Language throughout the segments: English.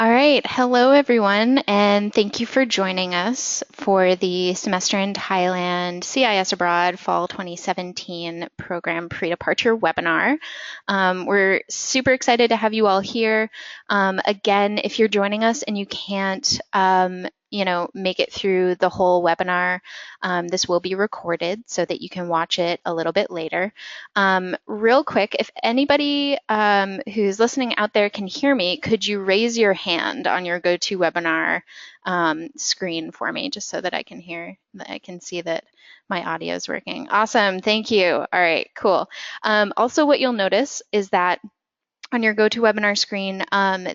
All right. Hello, everyone, and thank you for joining us for the Semester in Thailand CIS Abroad Fall 2017 Program Pre-Departure webinar. We're super excited to have you all here. Again, if you're joining us and you can't make it through the whole webinar, this will be recorded so that you can watch it a little bit later. Real quick, if anybody who's listening out there can hear me, could you raise your hand on your GoToWebinar screen for me, just so that I can hear, that I can see that my audio is working. Awesome, thank you. All right, cool. Also, what you'll notice is that on your GoToWebinar screen,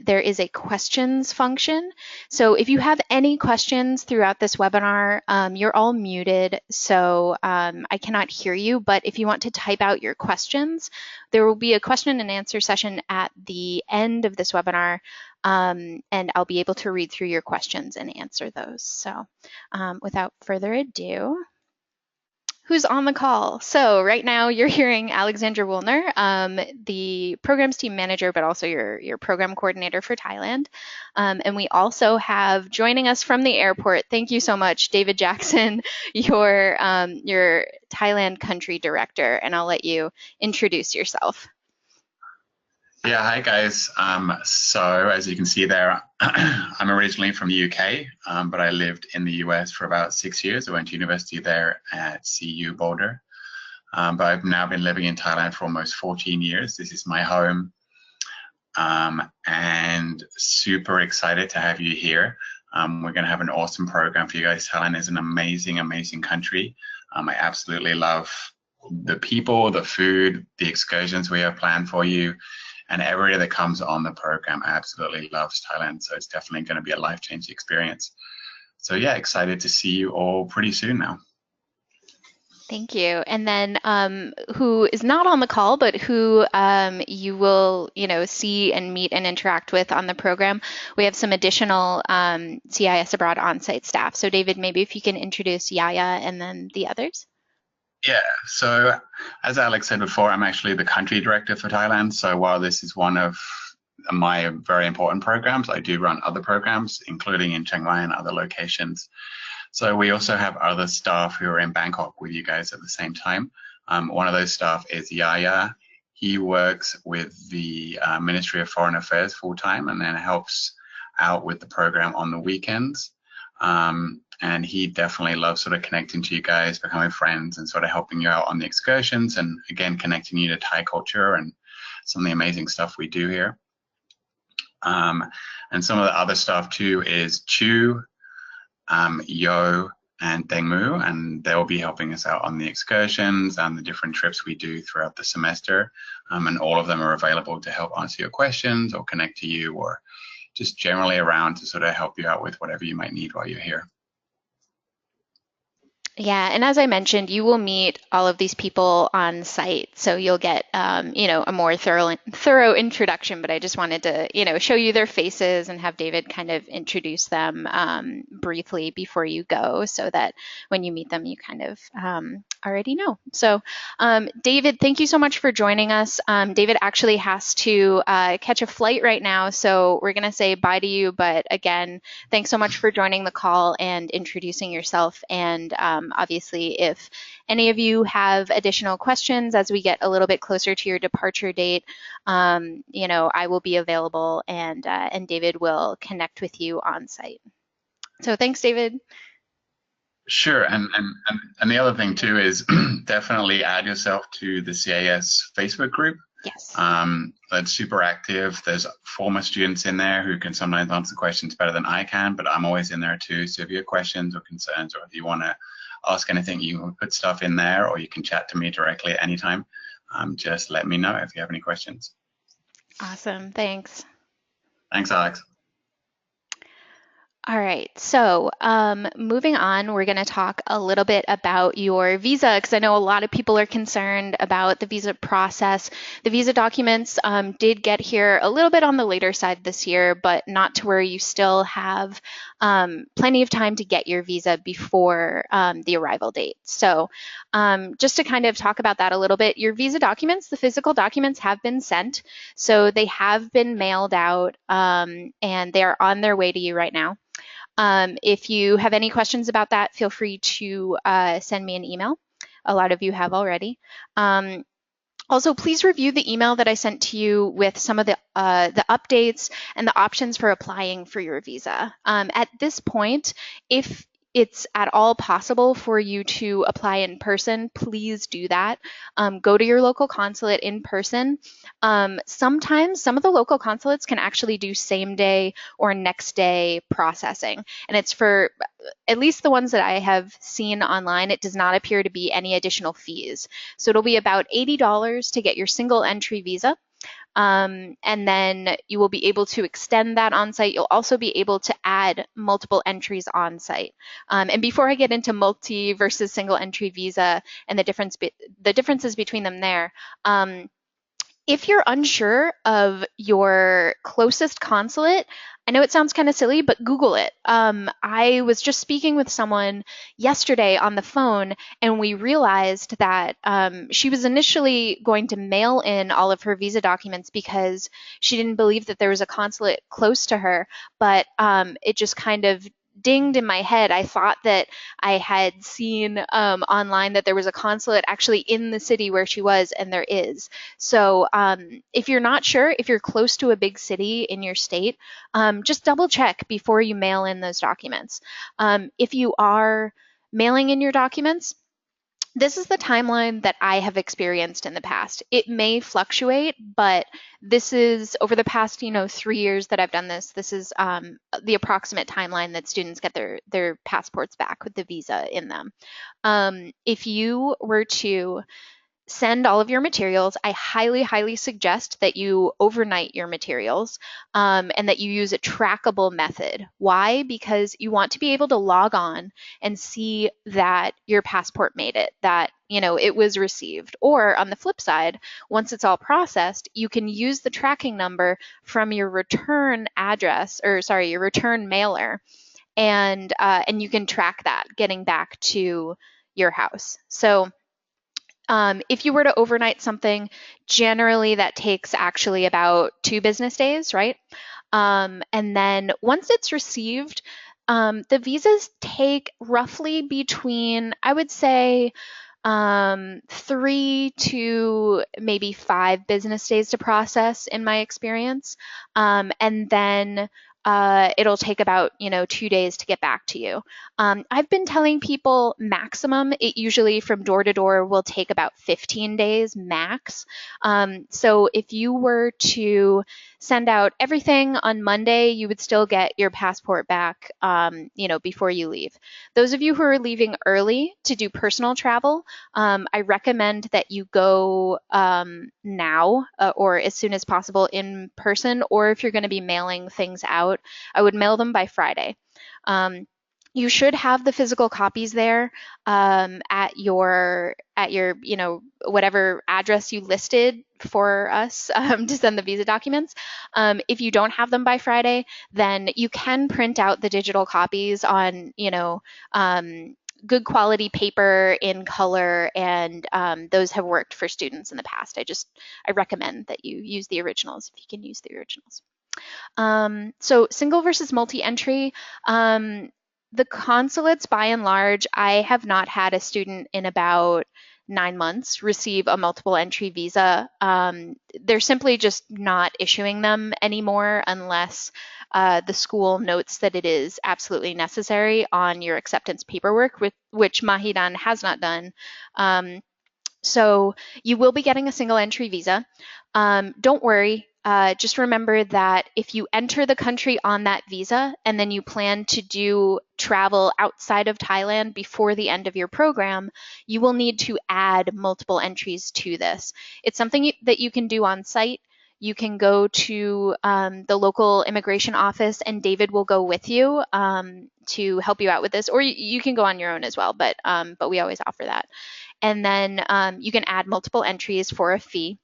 there is a questions function. So if you have any questions throughout this webinar, you're all muted, so I cannot hear you. But if you want to type out your questions, there will be a question and answer session at the end of this webinar, and I'll be able to read through your questions and answer those. So without further ado, who's on the call? So right now you're hearing Alexandra Woolner, the programs team manager, but also your program coordinator for Thailand. And we also have joining us from the airport, thank you so much, David Jackson, your Thailand country director, and I'll let you introduce yourself. Yeah, hi guys. So as you can see there, I'm originally from the UK, but I lived in the US for about 6 years. I went to university there at CU Boulder, but I've now been living in Thailand for almost 14 years. This is my home, and super excited to have you here. We're going to have an awesome program for you guys. Thailand is an amazing, amazing country. I absolutely love the people, the food, the excursions we have planned for you. And everybody that comes on the program absolutely loves Thailand, so it's definitely going to be a life-changing experience. So yeah, excited to see you all pretty soon now. Thank you. And then who is not on the call, but who you will, see and meet and interact with on the program, we have some additional CIS Abroad on-site staff. So David, maybe if you can introduce Yaya and then the others. Yeah, so as Alex said before, I'm actually the country director for Thailand. So while this is one of my very important programs, I do run other programs, including in Chiang Mai and other locations. So we also have other staff who are in Bangkok with you guys at the same time. One of those staff is Yaya. He works with the Ministry of Foreign Affairs full-time and then helps out with the program on the weekends. And he definitely loves sort of connecting to you guys, becoming friends and sort of helping you out on the excursions and again, connecting you to Thai culture and some of the amazing stuff we do here. And some of the other stuff too is Chu, Yo, and Dengmu, and they'll be helping us out on the excursions and the different trips we do throughout the semester. And all of them are available to help answer your questions or connect to you or just generally around to sort of help you out with whatever you might need while you're here. Yeah, and as I mentioned, you will meet all of these people on site, so you'll get, a more thorough introduction. But I just wanted to, show you their faces and have David kind of introduce them briefly before you go, so that when you meet them, you kind of already know. So, David, thank you so much for joining us. David actually has to catch a flight right now, so we're gonna say bye to you. But again, thanks so much for joining the call and introducing yourself. And obviously, if any of you have additional questions as we get a little bit closer to your departure date, I will be available, and David will connect with you on site. So thanks, David. Sure, and the other thing too is definitely add yourself to the CIS Facebook group. Yes. That's super active. There's former students in there who can sometimes answer questions better than I can, but I'm always in there too. So if you have questions or concerns, or if you want to ask anything, you can put stuff in there, or you can chat to me directly at any time. Just let me know if you have any questions. Awesome, thanks. Thanks, Alex. All right, so moving on, we're going to talk a little bit about your visa because I know a lot of people are concerned about the visa process. The visa documents did get here a little bit on the later side this year, but not to where you still have plenty of time to get your visa before the arrival date. So just to kind of talk about that a little bit, your visa documents, the physical documents have been sent. So they have been mailed out and they are on their way to you right now. If you have any questions about that, feel free to send me an email. A lot of you have already. Also, please review the email that I sent to you with some of the updates and the options for applying for your visa. At this point, if it's at all possible for you to apply in person, please do that. Go to your local consulate in person. Sometimes some of the local consulates can actually do same day or next day processing, and it's for at least the ones that I have seen online, it does not appear to be any additional fees. So it'll be about $80 to get your single entry visa. And then you will be able to extend that on site. You'll also be able to add multiple entries on site. And before I get into multi versus single entry visa and the differences between them there, if you're unsure of your closest consulate, I know it sounds kind of silly, but Google it. I was just speaking with someone yesterday on the phone, and we realized that she was initially going to mail in all of her visa documents because she didn't believe that there was a consulate close to her, but it just kind of dinged in my head. I thought that I had seen online that there was a consulate actually in the city where she was, and there is. So if you're not sure, if you're close to a big city in your state, just double check before you mail in those documents. If you are mailing in your documents, this is the timeline that I have experienced in the past. It may fluctuate, but this is over the past, 3 years that I've done this. This is the approximate timeline that students get their passports back with the visa in them. If you were to send all of your materials, I highly, highly suggest that you overnight your materials and that you use a trackable method. Why? Because you want to be able to log on and see that your passport made it, that it was received. Or on the flip side, once it's all processed, you can use the tracking number from your return address, or sorry, your return mailer, and you can track that getting back to your house. So if you were to overnight something, generally that takes actually about 2 business days, right? And then once it's received, the visas take roughly between, I would say, 3 to maybe 5 business days to process in my experience. And then it'll take about 2 days to get back to you. I've been telling people maximum, it usually from door to door will take about 15 days max. So if you were to send out everything on Monday, you would still get your passport back before you leave. Those of you who are leaving early to do personal travel, I recommend that you go now or as soon as possible in person, or if you're going to be mailing things out, I would mail them by Friday. You should have the physical copies there at your whatever address you listed for us to send the visa documents. If you don't have them by Friday, then you can print out the digital copies on good quality paper in color, and those have worked for students in the past. I recommend that you use the originals if you can use the originals. So single versus multi-entry. The consulates, by and large, I have not had a student in about 9 months receive a multiple entry visa. They're simply just not issuing them anymore unless the school notes that it is absolutely necessary on your acceptance paperwork, which Mahidan has not done. So you will be getting a single entry visa. Don't worry. Just remember that if you enter the country on that visa and then you plan to do travel outside of Thailand before the end of your program, you will need to add multiple entries to this. It's something that you can do on site. you can go to the local immigration office, and David will go with you to help you out with this, or you can go on your own as well, but we always offer that. And then you can add multiple entries for a fee.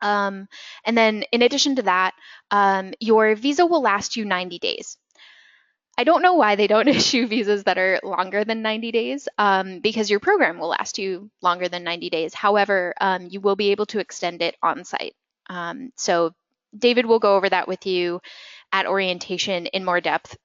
And then in addition to that, your visa will last you 90 days. I don't know why they don't issue visas that are longer than 90 days because your program will last you longer than 90 days. However, you will be able to extend it on site. So David will go over that with you at orientation in more depth,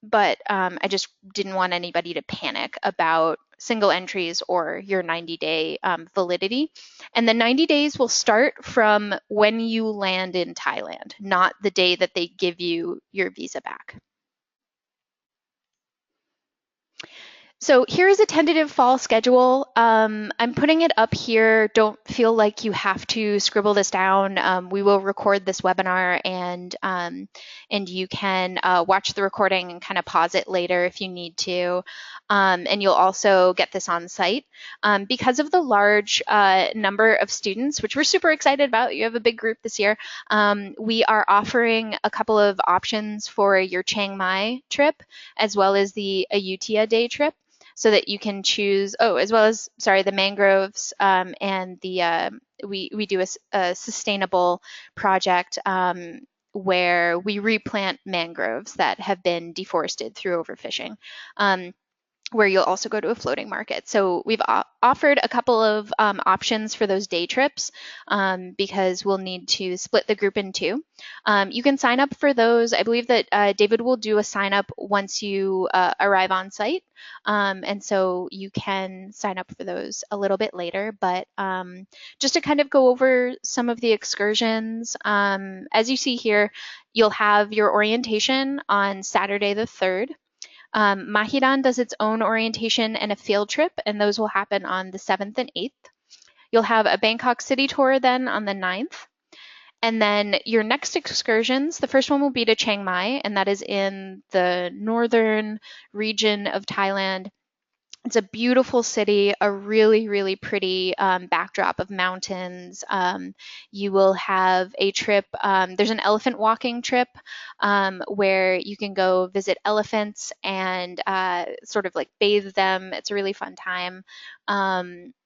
but I just didn't want anybody to panic about single entries or your 90-day validity. And the 90 days will start from when you land in Thailand, not the day that they give you your visa back. So here is a tentative fall schedule. I'm putting it up here. Don't feel like you have to scribble this down. We will record this webinar, and you can watch the recording and kind of pause it later if you need to. And you'll also get this on site. Because of the large number of students, which we're super excited about, you have a big group this year, we are offering a couple of options for your Chiang Mai trip, as well as the Ayutthaya day trip, so that you can choose, as well as, the mangroves, and we do a sustainable project where we replant mangroves that have been deforested through overfishing. Where you'll also go to a floating market. So we've offered a couple of options for those day trips because we'll need to split the group in two. You can sign up for those. I believe that David will do a sign up once you arrive on site. And so you can sign up for those a little bit later. But just to kind of go over some of the excursions, as you see here, you'll have your orientation on Saturday the 3rd. Mahiran does its own orientation and a field trip, and those will happen on the 7th and 8th. You'll have a Bangkok city tour then on the 9th. And then your next excursions, the first one will be to Chiang Mai, and that is in the northern region of Thailand. It's a beautiful city, a really, really pretty backdrop of mountains. You will have a trip. There's an elephant walking trip where you can go visit elephants and sort of like bathe them. It's a really fun time.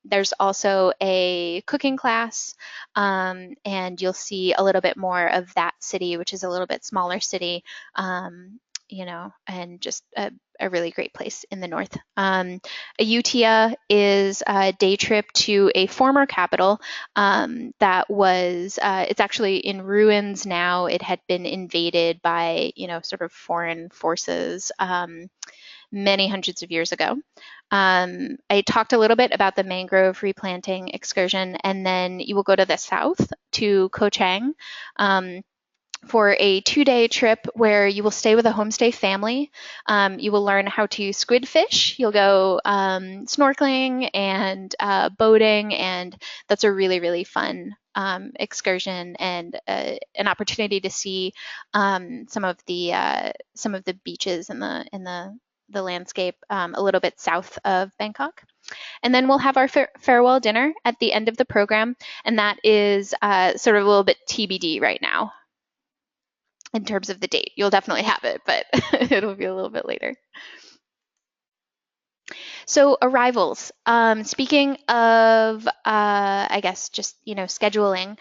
There's also a cooking class, and you'll see a little bit more of that city, which is a little bit smaller city. And just a really great place in the north. Ayutthaya is a day trip to a former capital that was, it's actually in ruins now. It had been invaded by, sort of foreign forces many hundreds of years ago. I talked a little bit about the mangrove replanting excursion, and then you will go to the south to Ko Chang. For a 2-day trip where you will stay with a homestay family. You will learn how to squid fish. You'll go snorkeling and boating, and that's a really, really fun excursion and an opportunity to see some of the beaches and the landscape a little bit south of Bangkok. And then we'll have our farewell dinner at the end of the program, and that is sort of a little bit TBD right now. In terms of the date, you'll definitely have it, but it'll be a little bit later. So arrivals. Speaking of, I guess just scheduling.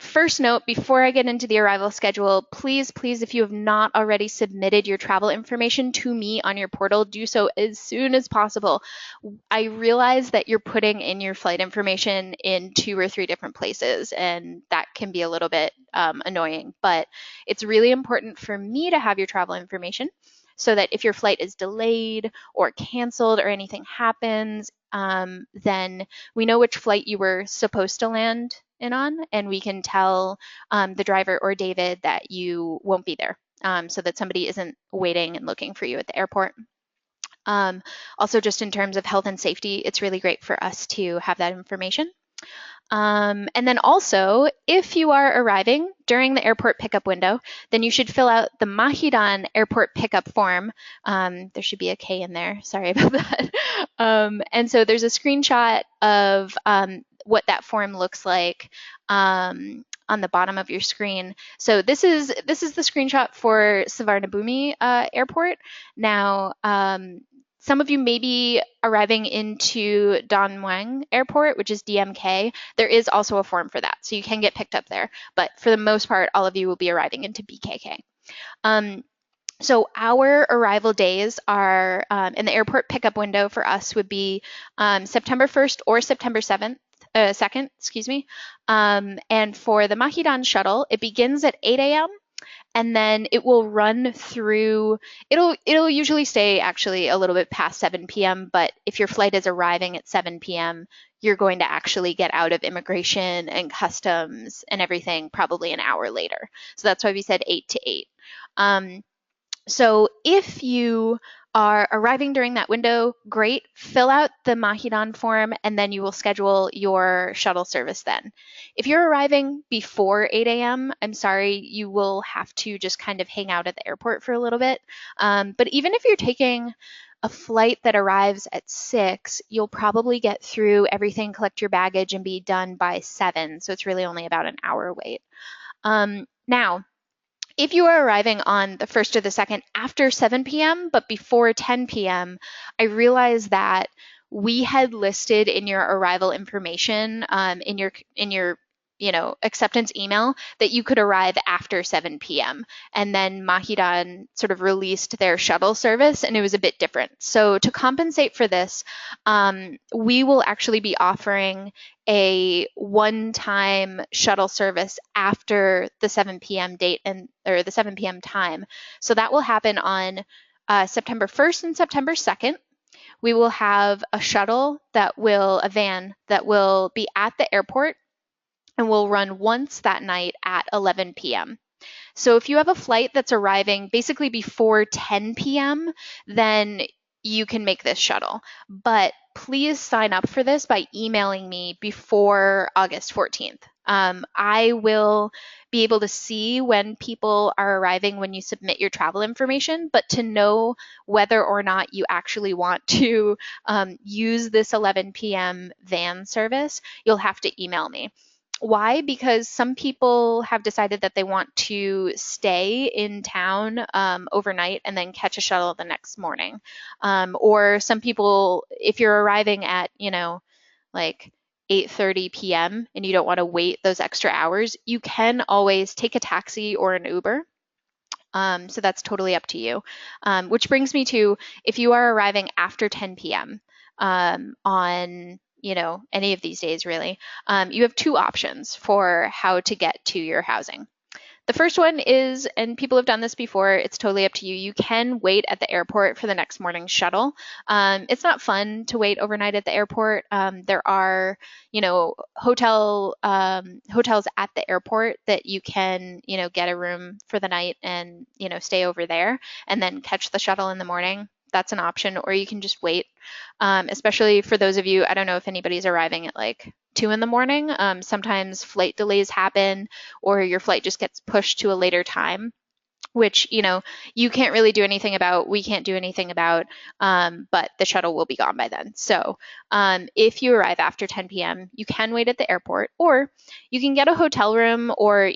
First note before I get into the arrival schedule, please, if you have not already submitted your travel information to me on your portal, do so as soon as possible. I realize that you're putting in your flight information in 2 or 3 different places, and that can be a little bit annoying. But it's really important for me to have your travel information, so that if your flight is delayed or canceled or anything happens, then we know which flight you were supposed to land in on, and we can tell the driver or David that you won't be there, so that somebody isn't waiting and looking for you at the airport. Also, just in terms of health and safety, it's really great for us to have that information. And then also, if you are arriving during the airport pickup window, then you should fill out the Mahiran airport pickup form. There should be a K in there. Sorry about that. And so there's a screenshot of what that form looks like on the bottom of your screen. So this is the screenshot for Savarnabhumi Airport. Now, some of you may be arriving into Don Mueang Airport, which is DMK. There is also a form for that, so you can get picked up there. But for the most part, all of you will be arriving into BKK. So our arrival days are in the airport pickup window for us would be September 1st or September 2nd, excuse me. And for the Mahidan shuttle, it begins at 8 a.m. and then it will run through, it'll usually stay actually a little bit past 7 p.m., but if your flight is arriving at 7 p.m., you're going to actually get out of immigration and customs and everything probably an hour later. So that's why we said 8 to 8. So if you are arriving during that window, great. Fill out the Mahidan form and then you will schedule your shuttle service then. If you're arriving before 8 a.m., I'm sorry, you will have to just kind of hang out at the airport for a little bit. But even if you're taking a flight that arrives at 6, you'll probably get through everything, collect your baggage, and be done by 7. So it's really only about an hour wait. Now, if you are arriving on the 1st or the 2nd after 7 p.m. but before 10 p.m., I realize that we had listed in your arrival information in your acceptance email that you could arrive after 7 p.m. And then Mahidan sort of released their shuttle service and it was a bit different. So to compensate for this, we will actually be offering a one-time shuttle service after the 7 p.m. date or the 7 p.m. time. So that will happen on September 1st and September 2nd. We will have a van that will be at the airport and will run once that night at 11 p.m. So if you have a flight that's arriving basically before 10 p.m., then you can make this shuttle. But please sign up for this by emailing me before August 14th. I will be able to see when people are arriving when you submit your travel information, but to know whether or not you actually want to use this 11 p.m. van service, you'll have to email me. Why? Because some people have decided that they want to stay in town overnight and then catch a shuttle the next morning. Or some people, if you're arriving at, like 8:30 p.m. and you don't want to wait those extra hours, you can always take a taxi or an Uber. So that's totally up to you. Which brings me to, if you are arriving after 10 p.m. On any of these days really, you have two options for how to get to your housing. The first one is, and people have done this before, it's totally up to you. You can wait at the airport for the next morning's shuttle. It's not fun to wait overnight at the airport. There are, hotels at the airport that you can, get a room for the night and, stay over there and then catch the shuttle in the morning. That's an option, or you can just wait. Especially for those of you, I don't know if anybody's arriving at like 2 in the morning. Sometimes flight delays happen or your flight just gets pushed to a later time, which, you can't really do anything about, we can't do anything about, but the shuttle will be gone by then. So if you arrive after 10 p.m., you can wait at the airport, or you can get a hotel room or,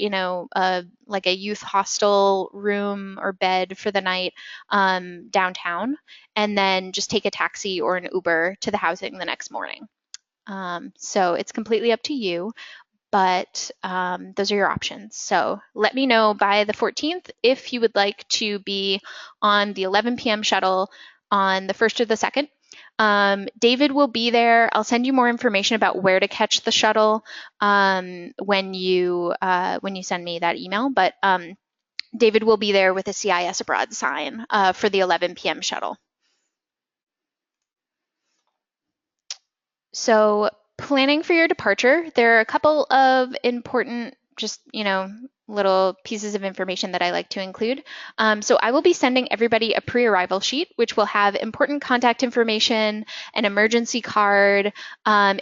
like a youth hostel room or bed for the night downtown, and then just take a taxi or an Uber to the housing the next morning. So it's completely up to you, but those are your options. So let me know by the 14th if you would like to be on the 11 p.m. shuttle on the 1st or the 2nd. David will be there. I'll send you more information about where to catch the shuttle when you send me that email. But David will be there with a CISabroad sign for the 11 p.m. shuttle. So planning for your departure, there are a couple of important, just, little pieces of information that I like to include. So I will be sending everybody a pre-arrival sheet, which will have important contact information, an emergency card,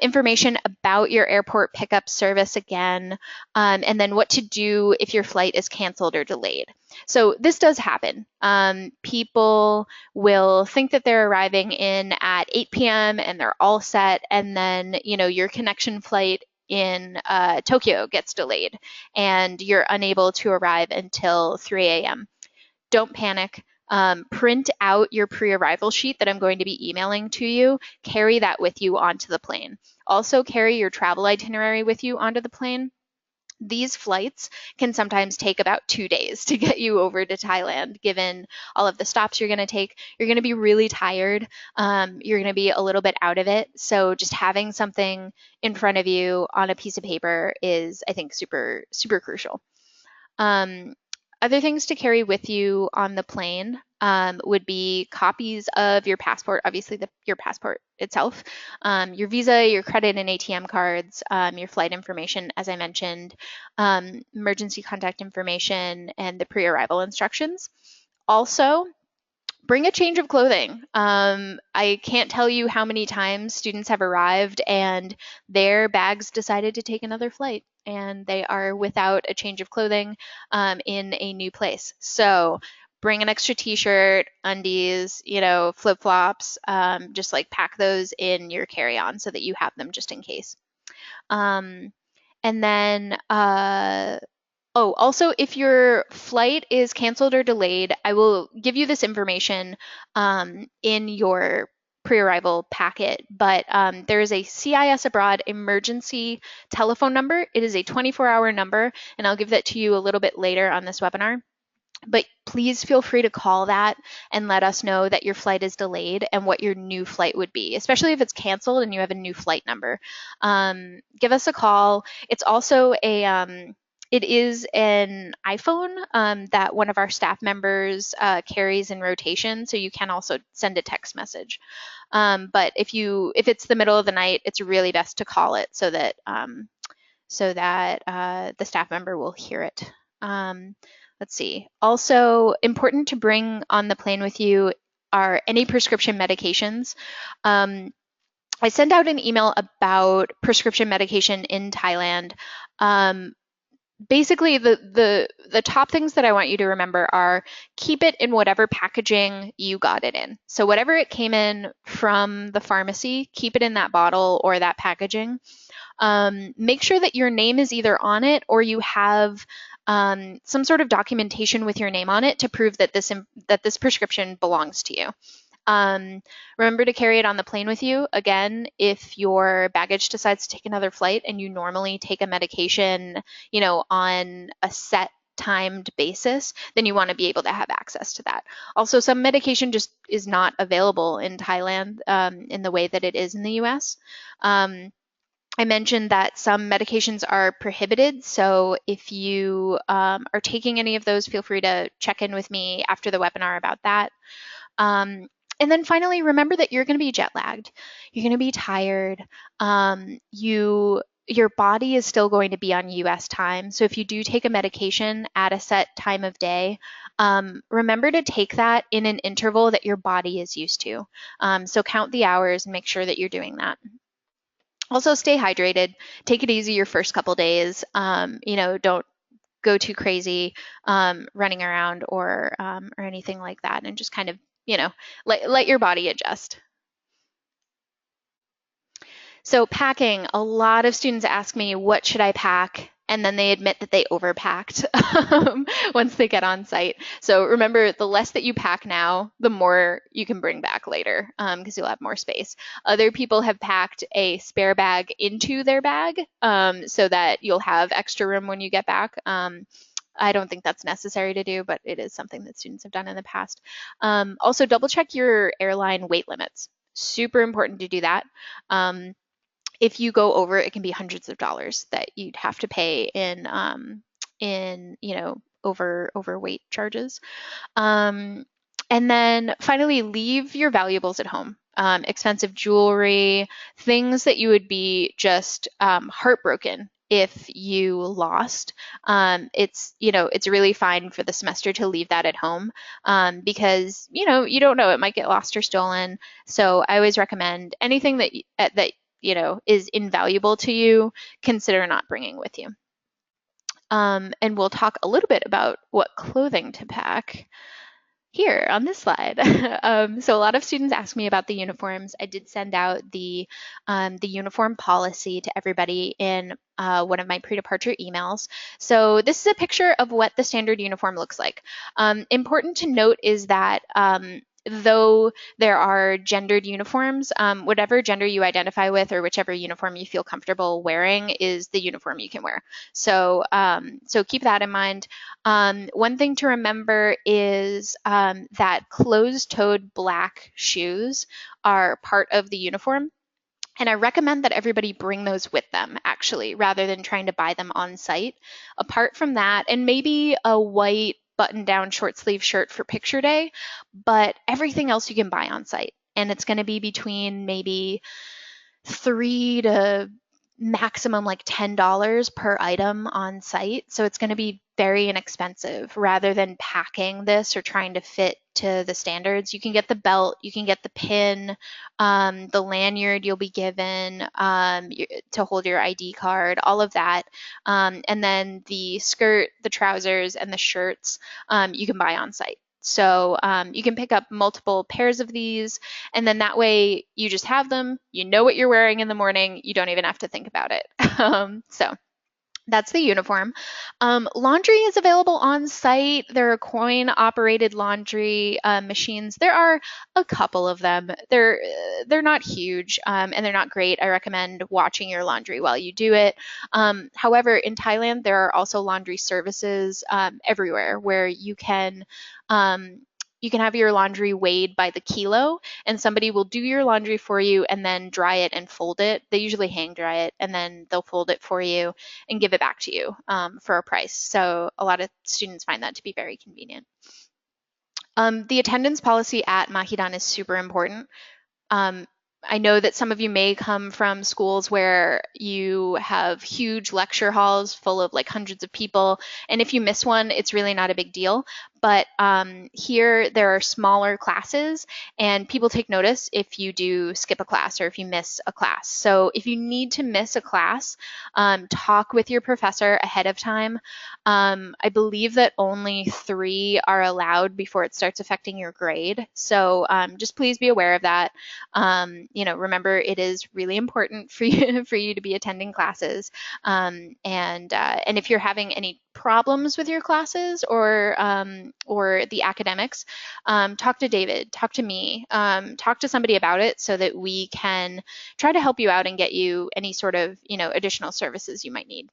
information about your airport pickup service again, and then what to do if your flight is canceled or delayed. So this does happen. People will think that they're arriving in at 8 p.m. and they're all set, and then, your connection flight in Tokyo gets delayed and you're unable to arrive until 3 a.m. Don't panic. Print out your pre-arrival sheet that I'm going to be emailing to you. Carry that with you onto the plane. Also carry your travel itinerary with you onto the plane. These flights can sometimes take about 2 days to get you over to Thailand, given all of the stops you're going to take. You're going to be really tired. You're going to be a little bit out of it. So just having something in front of you on a piece of paper is, I think, super, super crucial. Um, Other things to carry with you on the plane would be copies of your passport, obviously your passport itself, your visa, your credit and ATM cards, your flight information, as I mentioned, emergency contact information, and the pre-arrival instructions. Also, bring a change of clothing. I can't tell you how many times students have arrived and their bags decided to take another flight and they are without a change of clothing in a new place. So bring an extra t-shirt, undies, flip-flops, just like pack those in your carry-on so that you have them just in case. Um, and then Oh, also, if your flight is canceled or delayed, I will give you this information in your pre-arrival packet, but there is a CISabroad emergency telephone number. It is a 24-hour number, and I'll give that to you a little bit later on this webinar. But please feel free to call that and let us know that your flight is delayed and what your new flight would be, especially if it's canceled and you have a new flight number. Give us a call. It's also it is an iPhone that one of our staff members carries in rotation, so you can also send a text message. But if it's the middle of the night, it's really best to call it so that the staff member will hear it. Let's see. Also important to bring on the plane with you are any prescription medications. I sent out an email about prescription medication in Thailand. Basically, the top things that I want you to remember are keep it in whatever packaging you got it in. So whatever it came in from the pharmacy, keep it in that bottle or that packaging. Make sure that your name is either on it or you have some sort of documentation with your name on it to prove that this prescription belongs to you. Remember to carry it on the plane with you. Again, if your baggage decides to take another flight and you normally take a medication, on a set timed basis, then you want to be able to have access to that. Also, some medication just is not available in Thailand in the way that it is in the US. I mentioned that some medications are prohibited, so if you are taking any of those, feel free to check in with me after the webinar about that. And then finally, remember that you're going to be jet lagged. You're going to be tired. Your body is still going to be on US time, so if you do take a medication at a set time of day, remember to take that in an interval that your body is used to. So count the hours and make sure that you're doing that. Also, stay hydrated. Take it easy your first couple days. Don't go too crazy running around or anything like that, and just kind of let your body adjust. So packing, a lot of students ask me, what should I pack? And then they admit that they overpacked once they get on site. So remember, the less that you pack now, the more you can bring back later because you'll have more space. Other people have packed a spare bag into their bag so that you'll have extra room when you get back. I don't think that's necessary to do, but it is something that students have done in the past. Also, double check your airline weight limits. Super important to do that. If you go over, it can be hundreds of dollars that you'd have to pay in overweight charges. And then finally, leave your valuables at home. Expensive jewelry, things that you would be just heartbroken if you lost. It's really fine for the semester to leave that at home because you don't know, it might get lost or stolen. So I always recommend anything that is invaluable to you, consider not bringing with you. And we'll talk a little bit about what clothing to pack. Here on this slide. So a lot of students ask me about the uniforms. I did send out the uniform policy to everybody in one of my pre-departure emails. So this is a picture of what the standard uniform looks like. Important to note is that though there are gendered uniforms, whatever gender you identify with or whichever uniform you feel comfortable wearing is the uniform you can wear. So keep that in mind. One thing to remember is that closed-toed black shoes are part of the uniform. And I recommend that everybody bring those with them, actually, rather than trying to buy them on site. Apart from that, and maybe a white button-down short sleeve shirt for picture day, but everything else you can buy on site. And it's going to be between maybe $3 to maximum like $10 per item on site. So it's going to be very inexpensive rather than packing this or trying to fit to the standards. You can get the belt, you can get the pin, the lanyard you'll be given to hold your ID card, all of that. And then the skirt, the trousers, and the shirts you can buy on site. So you can pick up multiple pairs of these, and then that way you just have them, you know what you're wearing in the morning, you don't even have to think about it. So that's the uniform. Laundry is available on site. There are coin-operated laundry machines. There are a couple of them. They're not huge and they're not great. I recommend watching your laundry while you do it. However, in Thailand, there are also laundry services everywhere where um, you can have your laundry weighed by the kilo, and somebody will do your laundry for you and then dry it and fold it. They usually hang dry it, and then they'll fold it for you and give it back to you for a price. So a lot of students find that to be very convenient. The attendance policy at Mahidan is super important. Um, I know that some of you may come from schools where you have huge lecture halls full of like hundreds of people, and if you miss one, it's really not a big deal. But here there are smaller classes, and people take notice if you do skip a class or if you miss a class. So if you need to miss a class, talk with your professor ahead of time. I believe that only 3 are allowed before it starts affecting your grade. So just please be aware of that. Remember it is really important for you to be attending classes. And if you're having any problems with your classes or the academics, talk to David, talk to me, talk to somebody about it so that we can try to help you out and get you any sort of additional services you might need.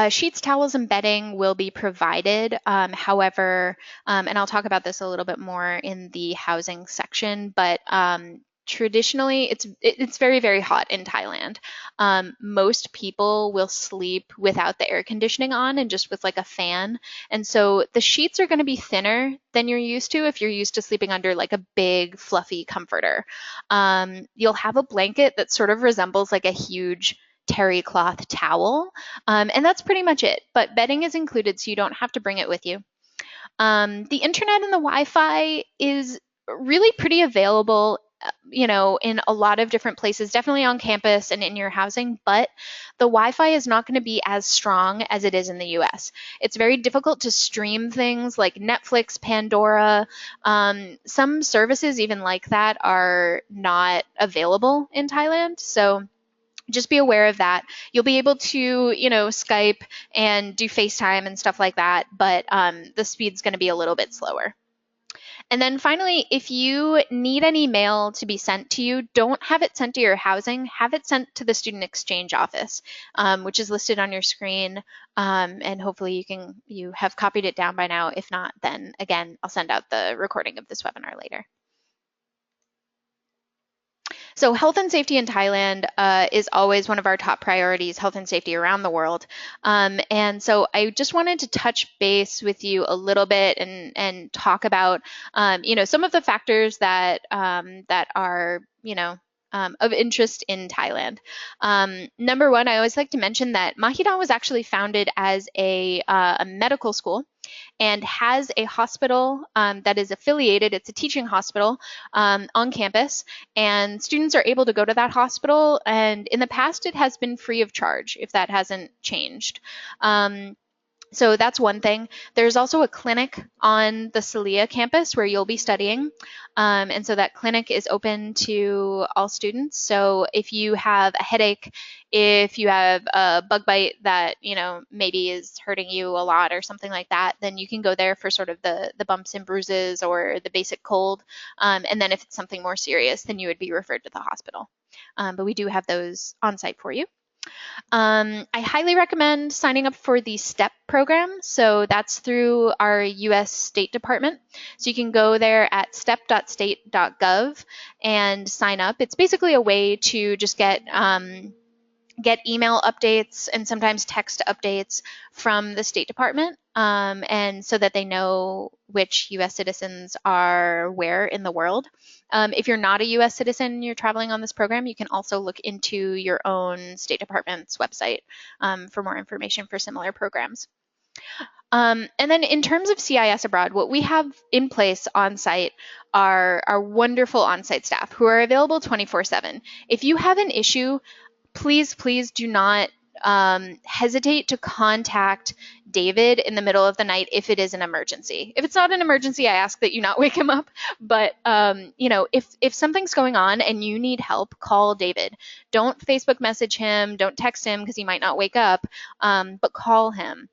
Sheets, towels, and bedding will be provided. However, and I'll talk about this a little bit more in the housing section, but traditionally it's very, very hot in Thailand. Most people will sleep without the air conditioning on and just with like a fan. And so the sheets are going to be thinner than you're used to if you're used to sleeping under like a big fluffy comforter. You'll have a blanket that sort of resembles like a huge terry cloth towel. And that's pretty much it. But bedding is included, so you don't have to bring it with you. The internet and the Wi-Fi is really pretty available, in a lot of different places, definitely on campus and in your housing, but the Wi-Fi is not going to be as strong as it is in the US. It's very difficult to stream things like Netflix, Pandora. Some services even like that are not available in Thailand. So just be aware of that. You'll be able to, Skype and do FaceTime and stuff like that, but the speed's going to be a little bit slower. And then finally, if you need any mail to be sent to you, don't have it sent to your housing. Have it sent to the Student Exchange Office, which is listed on your screen. And hopefully you have copied it down by now. If not, then again, I'll send out the recording of this webinar later. So health and safety in Thailand is always one of our top priorities, health and safety around the world. And so I just wanted to touch base with you a little bit and talk about, some of the factors that are, of interest in Thailand. Number one, I always like to mention that Mahidol was actually founded as a medical school and has a hospital that is affiliated. It's a teaching hospital on campus, and students are able to go to that hospital. And in the past, it has been free of charge if that hasn't changed. So that's one thing. There's also a clinic on the Celia campus where you'll be studying. And so that clinic is open to all students. So if you have a headache, if you have a bug bite that, maybe is hurting you a lot or something like that, then you can go there for sort of the bumps and bruises or the basic cold. And then if it's something more serious, then you would be referred to the hospital. But we do have those on site for you. I highly recommend signing up for the STEP program. So that's through our US State Department. So you can go there at step.state.gov and sign up. It's basically a way to just get email updates and sometimes text updates from the State Department, and so that they know which US citizens are where in the world. If you're not a US citizen and you're traveling on this program, you can also look into your own State Department's website for more information for similar programs. And then in terms of CIS Abroad, what we have in place on site are our wonderful on-site staff who are available 24/7. If you have an issue, please do not hesitate to contact David in the middle of the night if it is an emergency. If it's not an emergency, I ask that you not wake him up. But if something's going on and you need help, call David. Don't Facebook message him. Don't text him because he might not wake up. But call him.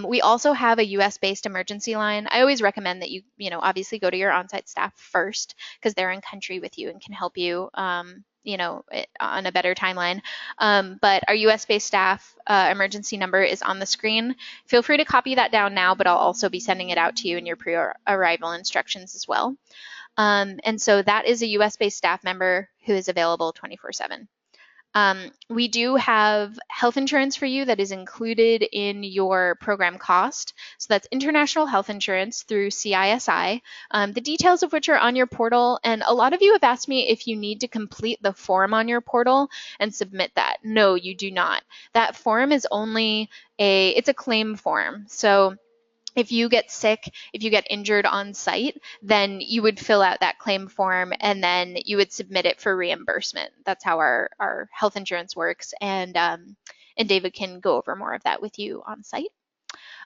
We also have a US-based emergency line. I always recommend that you obviously go to your on-site staff first because they're in country with you and can help you, on a better timeline. But our US-based staff emergency number is on the screen. Feel free to copy that down now, but I'll also be sending it out to you in your pre-arrival instructions as well. And so that is a US-based staff member who is available 24/7. We do have health insurance for you that is included in your program cost. So that's international health insurance through CISI, the details of which are on your portal. And a lot of you have asked me if you need to complete the form on your portal and submit that. No, you do not. That form is only it's a claim form. So if you get sick, if you get injured on site, then you would fill out that claim form and then you would submit it for reimbursement. That's how our health insurance works. And David can go over more of that with you on site.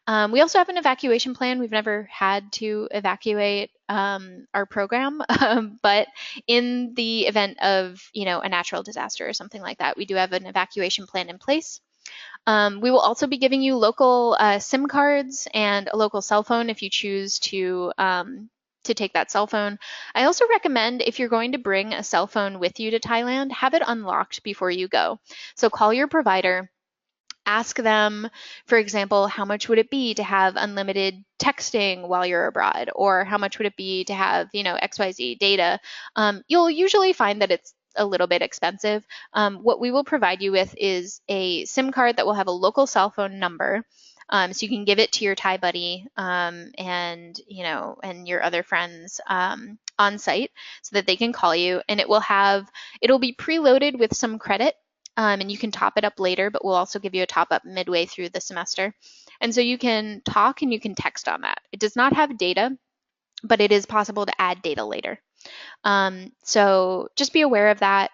We also have an evacuation plan. We've never had to evacuate our program, but in the event of a natural disaster or something like that, we do have an evacuation plan in place. We will also be giving you local SIM cards and a local cell phone if you choose to take that cell phone. I also recommend if you're going to bring a cell phone with you to Thailand, have it unlocked before you go. So call your provider. Ask them, for example, how much would it be to have unlimited texting while you're abroad? Or how much would it be to have, XYZ data? You'll usually find that it's a little bit expensive. What we will provide you with is a SIM card that will have a local cell phone number. So you can give it to your Thai buddy and your other friends on site so that they can call you, and it'll be preloaded with some credit. And you can top it up later, but we'll also give you a top up midway through the semester. And so you can talk and you can text on that. It does not have data, but it is possible to add data later. So just be aware of that,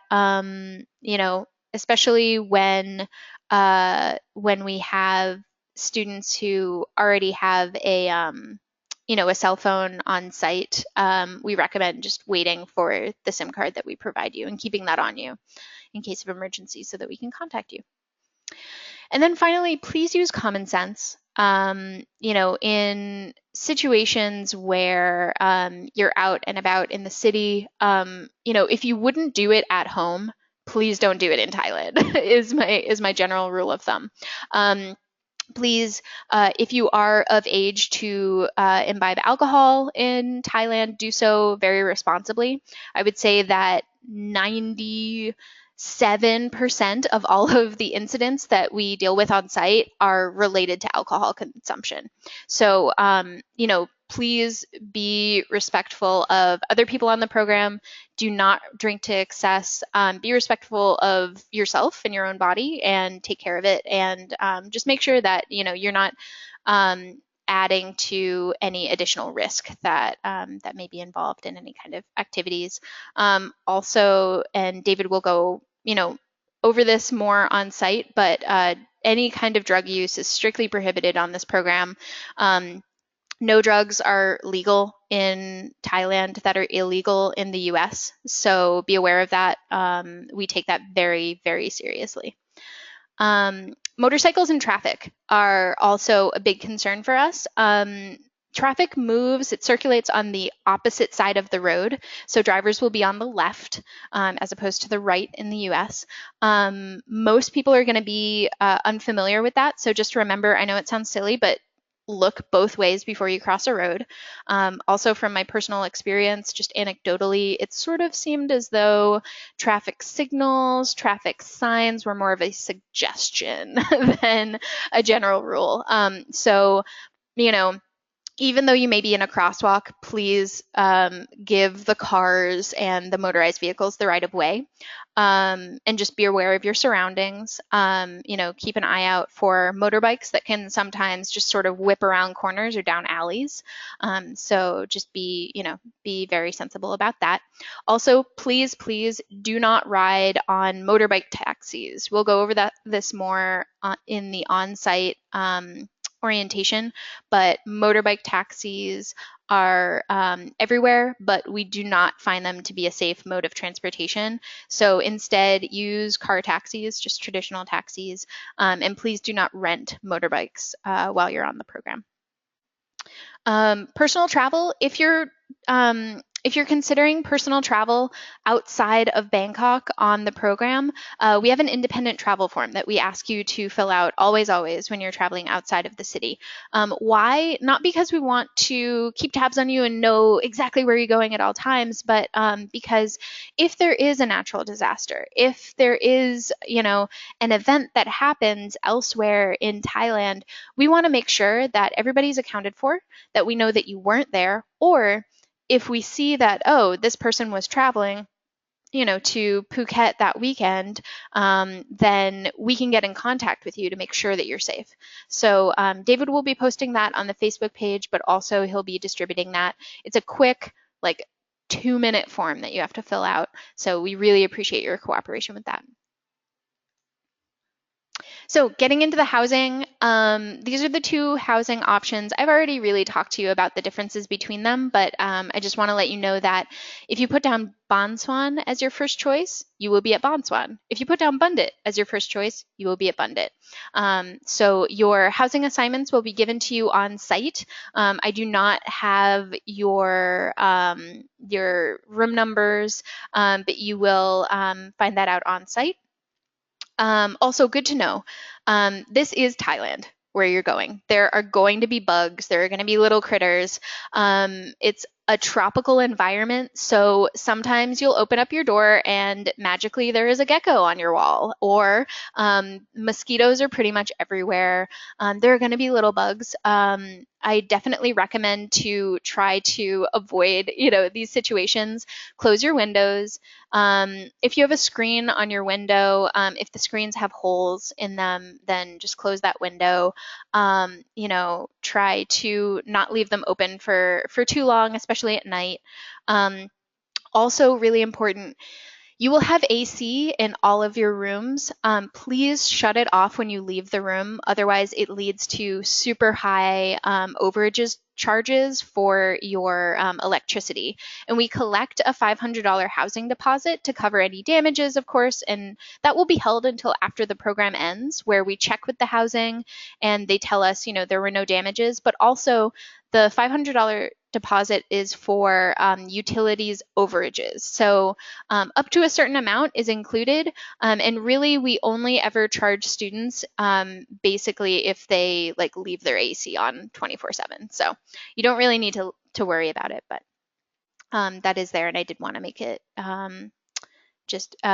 especially when we have students who already have a cell phone on site. We recommend just waiting for the SIM card that we provide you and keeping that on you in case of emergency so that we can contact you. And then finally, please use common sense. In situations where you're out and about in the city, if you wouldn't do it at home, please don't do it in Thailand. is my general rule of thumb. Please, if you are of age to imbibe alcohol in Thailand, do so very responsibly. I would say that 97% of all of the incidents that we deal with on site are related to alcohol consumption. So, please be respectful of other people on the program. Do not drink to excess. Be respectful of yourself and your own body and take care of it. And just make sure that, you're not adding to any additional risk that may be involved in any kind of activities. Also, and David will go, over this more on site, but any kind of drug use is strictly prohibited on this program. No drugs are legal in Thailand that are illegal in the US, so be aware of that. We take that very, very seriously. Motorcycles and traffic are also a big concern for us. Traffic moves, it circulates on the opposite side of the road. So drivers will be on the left as opposed to the right in the US. Most people are going to be unfamiliar with that. So just remember, I know it sounds silly, but look both ways before you cross a road. Also, from my personal experience, just anecdotally, it sort of seemed as though traffic signals, traffic signs were more of a suggestion than a general rule. So, you know, even though you may be in a crosswalk, please give the cars and the motorized vehicles the right of way, and just be aware of your surroundings. Keep an eye out for motorbikes that can sometimes just sort of whip around corners or down alleys. So just be very sensible about that. Also, please do not ride on motorbike taxis. We'll go over this more in the on-site orientation, but motorbike taxis are everywhere, but we do not find them to be a safe mode of transportation. So instead, use car taxis, just traditional taxis, and please do not rent motorbikes while you're on the program. Personal travel, if you're considering personal travel outside of Bangkok on the program, we have an independent travel form that we ask you to fill out always when you're traveling outside of the city. Why? Not because we want to keep tabs on you and know exactly where you're going at all times, but because if there is a natural disaster, if there is, an event that happens elsewhere in Thailand, we want to make sure that everybody's accounted for, that we know that you weren't there, or if we see that, oh, this person was traveling, to Phuket that weekend, then we can get in contact with you to make sure that you're safe. So David will be posting that on the Facebook page, but also he'll be distributing that. It's a quick, 2-minute form that you have to fill out. So we really appreciate your cooperation with that. So getting into the housing, these are the two housing options. I've already really talked to you about the differences between them, but I just want to let you know that if you put down Bonswan as your first choice, you will be at Bonswan. If you put down Bundit as your first choice, you will be at Bundit. So your housing assignments will be given to you on site. I do not have your room numbers, but you will find that out on site. Also, good to know, this is Thailand where you're going. There are going to be bugs. There are going to be little critters. It's a tropical environment, so sometimes you'll open up your door and magically there is a gecko on your wall, or mosquitoes are pretty much everywhere. There are going to be little bugs. I definitely recommend to try to avoid, these situations. Close your windows. If you have a screen on your window, if the screens have holes in them, then just close that window. Try to not leave them open for too long, especially at night. Also really important, you will have AC in all of your rooms. Please shut it off when you leave the room. Otherwise, it leads to super high overages charges for your electricity. And we collect a $500 housing deposit to cover any damages, of course, and that will be held until after the program ends, where we check with the housing and they tell us, there were no damages, but also the $500 deposit is for utilities overages. So up to a certain amount is included. And really, we only ever charge students basically if they leave their AC on 24/7. So you don't really need to worry about it, but that is there. And I did want to make it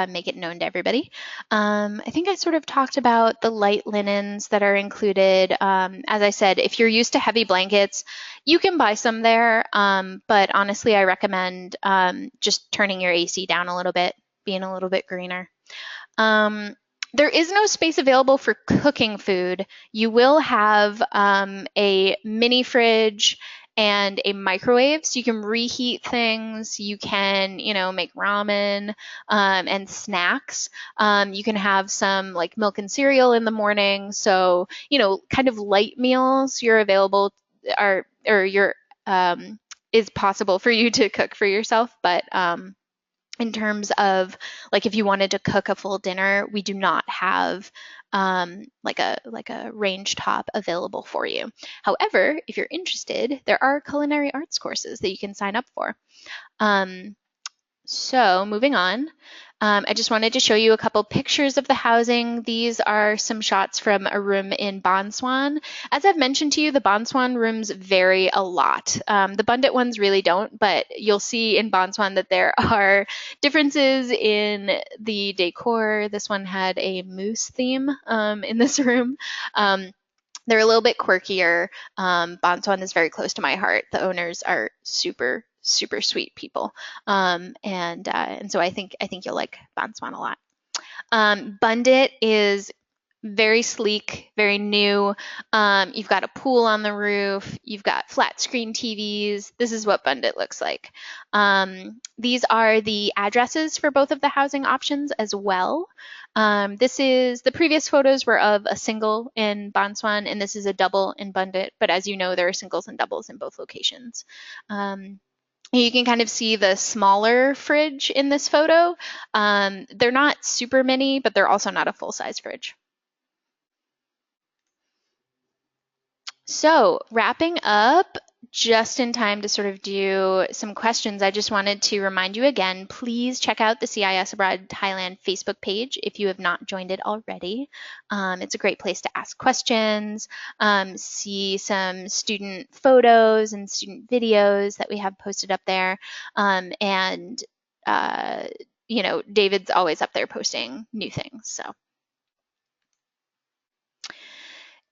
make it known to everybody. I think I sort of talked about the light linens that are included. As I said, if you're used to heavy blankets, you can buy some there, but honestly, I recommend just turning your AC down a little bit, being a little bit greener. There is no space available for cooking food. You will have a mini fridge and a microwave, so you can reheat things. You can, make ramen and snacks. You can have some like milk and cereal in the morning. So, kind of light meals you're available are or you're is possible for you to cook for yourself, but in terms of like if you wanted to cook a full dinner, we do not have like a range top available for you. However, if you're interested, there are culinary arts courses that you can sign up for. So moving on, I just wanted to show you a couple pictures of the housing. These are some shots from a room in Bonswan. As I've mentioned to you, the Bonswan rooms vary a lot. The Bundit ones really don't, but you'll see in Bonswan that there are differences in the decor. This one had a moose theme in this room. They're a little bit quirkier. Bonswan is very close to my heart. The owners are super, super sweet people, and so I think you'll like Bonswan a lot. Bundit is very sleek, very new. You've got a pool on the roof. You've got flat screen TVs. This is what Bundit looks like. These are the addresses for both of the housing options as well. The previous photos were of a single in Bonswan, and this is a double in Bundit. But as you know, there are singles and doubles in both locations. You can kind of see the smaller fridge in this photo. They're not super mini, but they're also not a full-size fridge. So wrapping up, just in time to sort of do some questions, I just wanted to remind you again, please check out the CIS Abroad Thailand Facebook page if you have not joined it already. It's a great place to ask questions, see some student photos and student videos that we have posted up there, and David's always up there posting new things. So.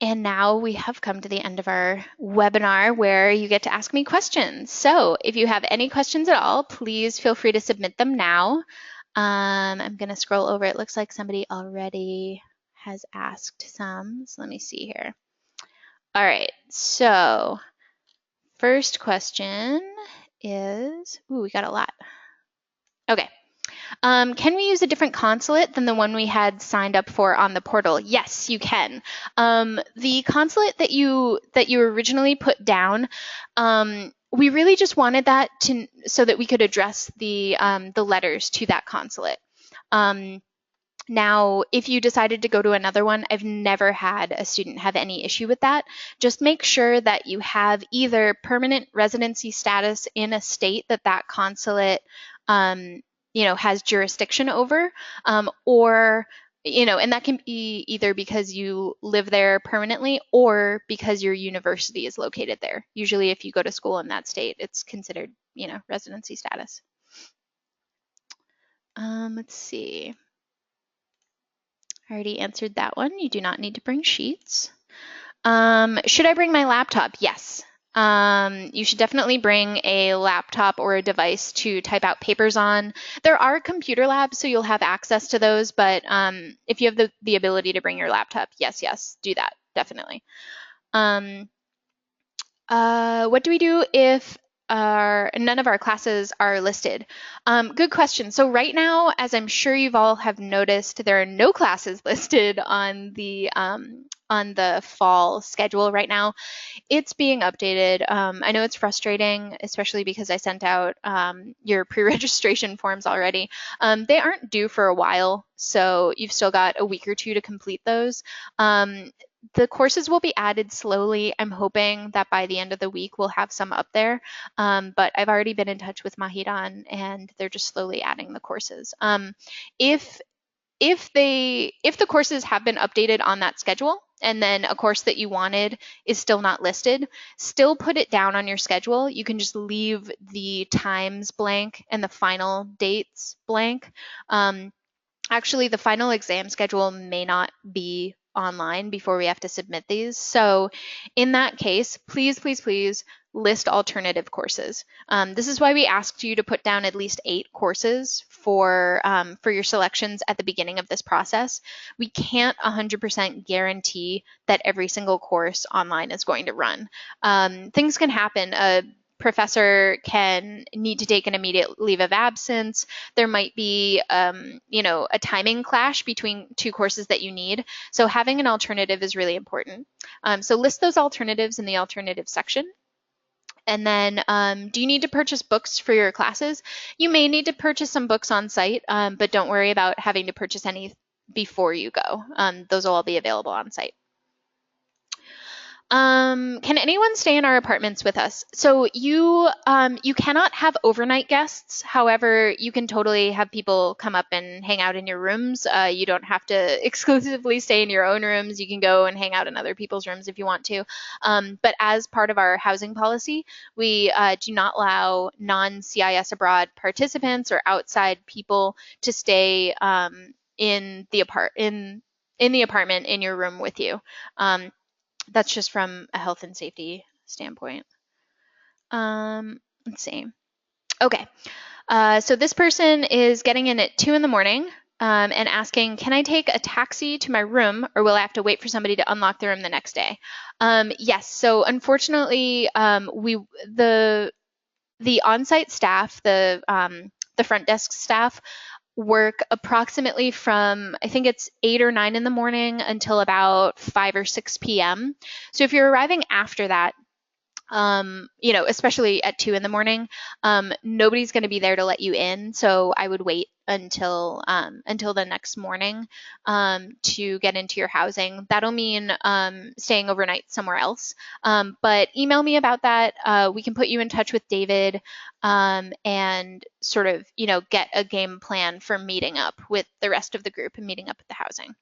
And now we have come to the end of our webinar where you get to ask me questions. So if you have any questions at all, please feel free to submit them now. I'm going to scroll over. It looks like somebody already has asked some. So let me see here. All right. So first question is, we got a lot. Okay. Can we use a different consulate than the one we had signed up for on the portal? Yes, you can. The consulate that you originally put down, we really just wanted that so that we could address the letters to that consulate. Now, if you decided to go to another one, I've never had a student have any issue with that. Just make sure that you have either permanent residency status in a state that consulate has jurisdiction over, or, and that can be either because you live there permanently or because your university is located there. Usually if you go to school in that state, it's considered, residency status. Let's see. I already answered that one. You do not need to bring sheets. Should I bring my laptop? Yes. You should definitely bring a laptop or a device to type out papers on. There are computer labs, so you'll have access to those, but if you have the ability to bring your laptop, yes, do that, definitely. What do we do if none of our classes are listed? Good question. So right now, as I'm sure you've all have noticed, there are no classes listed on the fall schedule right now. It's being updated. I know it's frustrating, especially because I sent out your pre-registration forms already. They aren't due for a while, so you've still got a week or two to complete those. The courses will be added slowly. I'm hoping that by the end of the week we'll have some up there, but I've already been in touch with Mahiran and they're just slowly adding the courses. If the courses have been updated on that schedule and then a course that you wanted is still not listed, still put it down on your schedule. You can just leave the times blank and the final dates blank. Actually, the final exam schedule may not be online before we have to submit these. So in that case, please, please, please list alternative courses. This is why we asked you to put down at least 8 courses for your selections at the beginning of this process. We can't 100% guarantee that every single course online is going to run. Things can happen. A professor can need to take an immediate leave of absence. There might be, a timing clash between 2 courses that you need. So having an alternative is really important. So list those alternatives in the alternative section. And then, do you need to purchase books for your classes? You may need to purchase some books on site, but don't worry about having to purchase any before you go. Those will all be available on site. Can anyone stay in our apartments with us? So you cannot have overnight guests. However, you can totally have people come up and hang out in your rooms. You don't have to exclusively stay in your own rooms. You can go and hang out in other people's rooms if you want to. But as part of our housing policy, we do not allow non-CIS abroad participants or outside people to stay in the apartment in your room with you. That's just from a health and safety standpoint. Let's see. Okay. So this person is getting in at 2 in the morning and asking, can I take a taxi to my room or will I have to wait for somebody to unlock the room the next day? Yes. So unfortunately, the on-site staff, the front desk staff, work approximately from, I think it's 8 or 9 in the morning until about 5 or 6 p.m. So if you're arriving after that, especially at 2 in the morning, nobody's going to be there to let you in. So I would wait until the next morning to get into your housing. That'll mean staying overnight somewhere else. But email me about that. We can put you in touch with David and sort of, get a game plan for meeting up with the rest of the group and meeting up at the housing.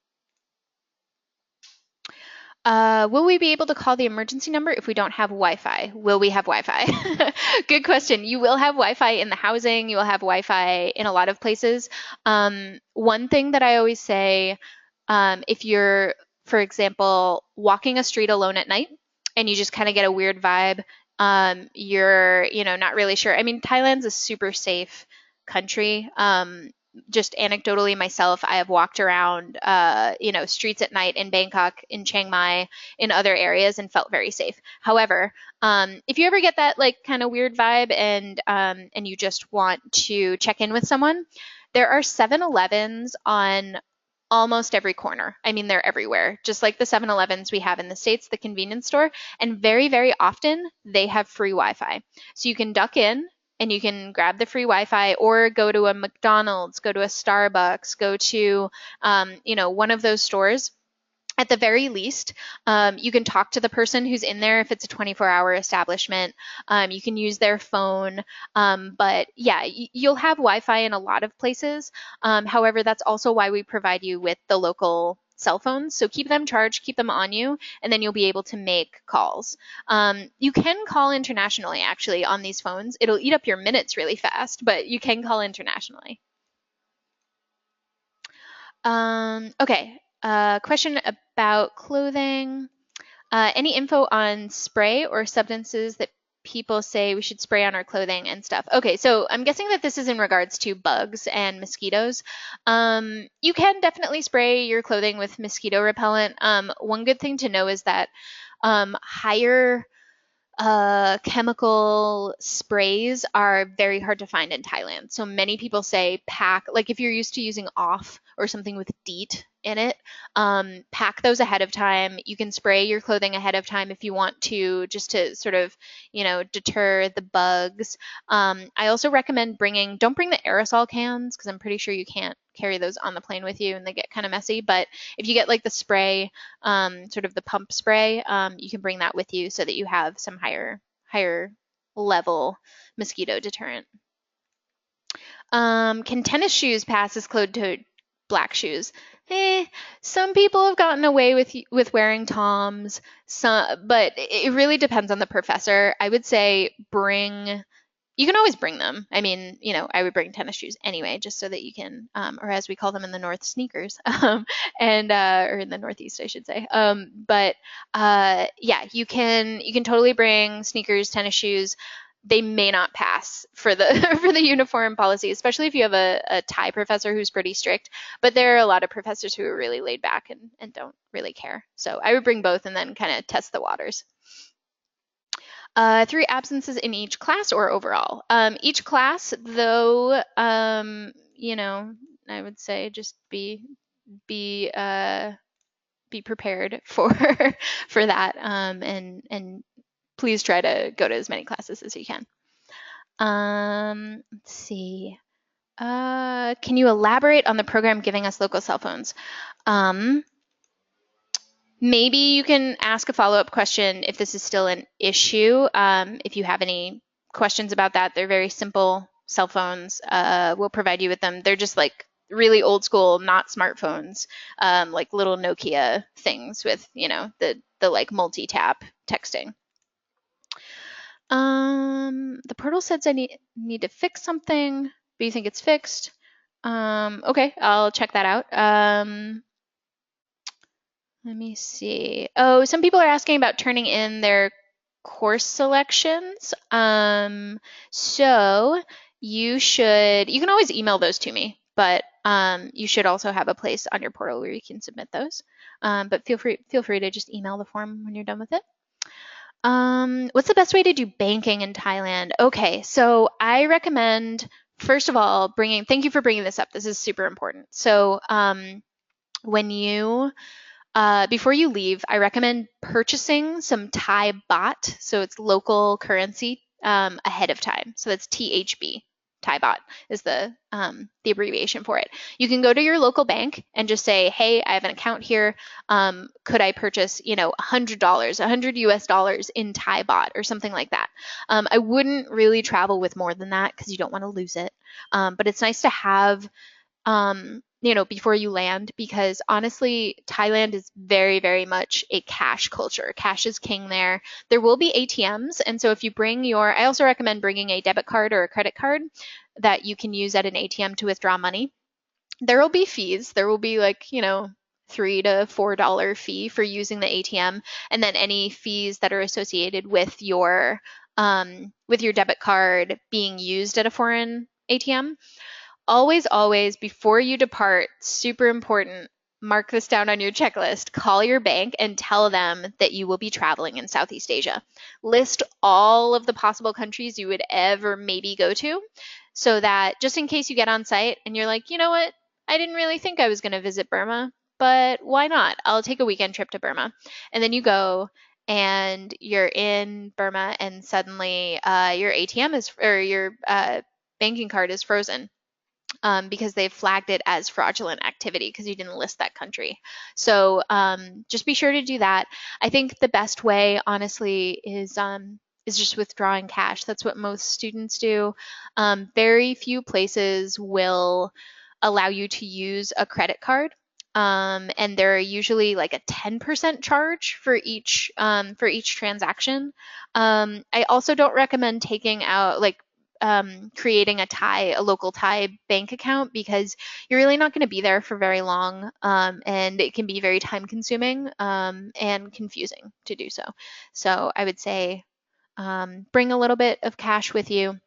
Will we be able to call the emergency number if we don't have Wi-Fi? Will we have Wi-Fi? Good question. You will have Wi-Fi in the housing. You will have Wi-Fi in a lot of places. One thing that I always say, if you're, for example, walking a street alone at night and you just kind of get a weird vibe, you're, not really sure. I mean, Thailand's a super safe country. Just anecdotally myself, I have walked around, streets at night in Bangkok, in Chiang Mai, in other areas and felt very safe. However, if you ever get that like kind of weird vibe and you just want to check in with someone, there are 7-Elevens on almost every corner. I mean, they're everywhere, just like the 7-Elevens we have in the States, the convenience store. And very, very often they have free Wi-Fi. So you can duck in and you can grab the free Wi-Fi or go to a McDonald's, go to a Starbucks, go to, one of those stores. At the very least, you can talk to the person who's in there if it's a 24-hour establishment. You can use their phone. But yeah, you'll have Wi-Fi in a lot of places. However, that's also why we provide you with the local cell phones. So keep them charged, keep them on you, and then you'll be able to make calls. You can call internationally, actually, on these phones. It'll eat up your minutes really fast, but you can call internationally. Okay. Question about clothing. Any info on spray or substances that people say we should spray on our clothing and stuff? Okay, so I'm guessing that this is in regards to bugs and mosquitoes. You can definitely spray your clothing with mosquito repellent. One good thing to know is that higher chemical sprays are very hard to find in Thailand. So many people say pack, like if you're used to using off or something with DEET in it, pack those ahead of time. You can spray your clothing ahead of time if you want to, just to sort of, deter the bugs. I also recommend don't bring the aerosol cans because I'm pretty sure you can't carry those on the plane with you and they get kind of messy. But if you get like the spray, sort of the pump spray, you can bring that with you so that you have some higher level mosquito deterrent. Can tennis shoes pass as closed-toed black shoes? Some people have gotten away with wearing Toms, but it really depends on the professor. I would say bring You can always bring them. I mean, I would bring tennis shoes anyway, just so that you can, or as we call them in the North, sneakers, and or in the Northeast, I should say. But yeah, you can totally bring sneakers, tennis shoes. They may not pass for the for the uniform policy, especially if you have a Thai professor who's pretty strict. But there are a lot of professors who are really laid back and don't really care. So I would bring both and then kind of test the waters. 3 absences in each class or overall. Each class, though, I would say just be be prepared for for that, and please try to go to as many classes as you can. Let's see. Can you elaborate on the program giving us local cell phones? Maybe you can ask a follow-up question if this is still an issue. If you have any questions about that, they're very simple cell phones. We'll provide you with them. They're just like really old school, not smartphones, like little Nokia things with, the like multi-tap texting. The portal says I need to fix something, but you think it's fixed. Okay, I'll check that out. Let me see. Oh, some people are asking about turning in their course selections. So you can always email those to me, but you should also have a place on your portal where you can submit those. But feel free to just email the form when you're done with it. What's the best way to do banking in Thailand? Okay, so I recommend, first of all, thank you for bringing this up. This is super important. So when you before you leave, I recommend purchasing some Thai baht, so it's local currency, ahead of time. So that's THB. Thai baht is the abbreviation for it. You can go to your local bank and just say, "Hey, I have an account here. Could I purchase, $100, $100 in Thai baht or something like that?" I wouldn't really travel with more than that because you don't want to lose it. But it's nice to have before you land, because honestly, Thailand is very, very much a cash culture. Cash is king there. There will be ATMs. And so if you I also recommend bringing a debit card or a credit card that you can use at an ATM to withdraw money. There will be fees. There will be like, $3 to $4 fee for using the ATM. And then any fees that are associated with your debit card being used at a foreign ATM. Always, always, before you depart, super important, mark this down on your checklist, call your bank and tell them that you will be traveling in Southeast Asia. List all of the possible countries you would ever maybe go to, so that just in case you get on site and you're like, you know what, I didn't really think I was going to visit Burma, but why not? I'll take a weekend trip to Burma. And then you go and you're in Burma and suddenly your your banking card is frozen, because they've flagged it as fraudulent activity because you didn't list that country. So just be sure to do that. I think the best way, honestly, is just withdrawing cash. That's what most students do. Very few places will allow you to use a credit card. And there are usually like a 10% charge for each transaction. I also don't recommend taking out creating a local Thai bank account, because you're really not going to be there for very long, and it can be very time consuming and confusing to do so. So I would say bring a little bit of cash with you,